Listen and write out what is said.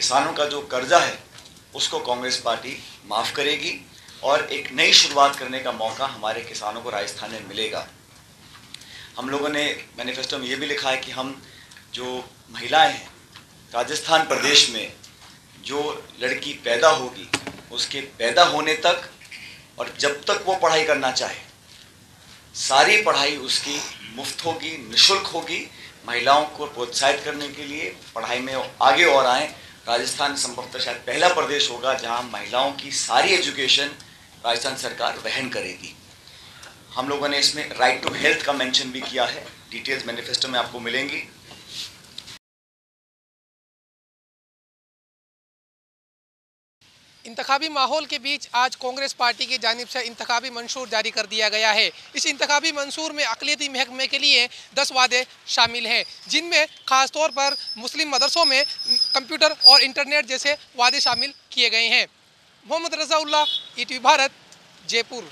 किसानों का जो कर्जा है उसको कांग्रेस पार्टी माफ़ करेगी और एक नई शुरुआत करने का मौका हमारे किसानों को राजस्थान में मिलेगा। हम लोगों ने मैनिफेस्टो में ये भी लिखा है कि हम जो महिलाएं हैं राजस्थान प्रदेश में, जो लड़की पैदा होगी उसके पैदा होने तक और जब तक वो पढ़ाई करना चाहे सारी पढ़ाई उसकी मुफ्त होगी, निःशुल्क होगी। महिलाओं को प्रोत्साहित करने के लिए पढ़ाई में आगे और आएँ। राजस्थान संभवतः शायद पहला प्रदेश होगा जहां महिलाओं की सारी एजुकेशन राजस्थान सरकार वहन करेगी। हम लोगों ने इसमें राइट टू हेल्थ का मेंशन भी किया है। डिटेल्स मैनिफेस्टो में आपको मिलेंगी। इंतखाबी माहौल के बीच आज कांग्रेस पार्टी की जानिब से इंतखाबी मंशूर जारी कर दिया गया है। इस इंतखाबी मंशूर में अक़लियती महकमे के लिए 10 वादे शामिल हैं, जिनमें ख़ासतौर पर मुस्लिम मदरसों में कंप्यूटर और इंटरनेट जैसे वादे शामिल किए गए हैं। मोहम्मद रज़ाउल्लाह, ईटीवी भारत, जयपुर।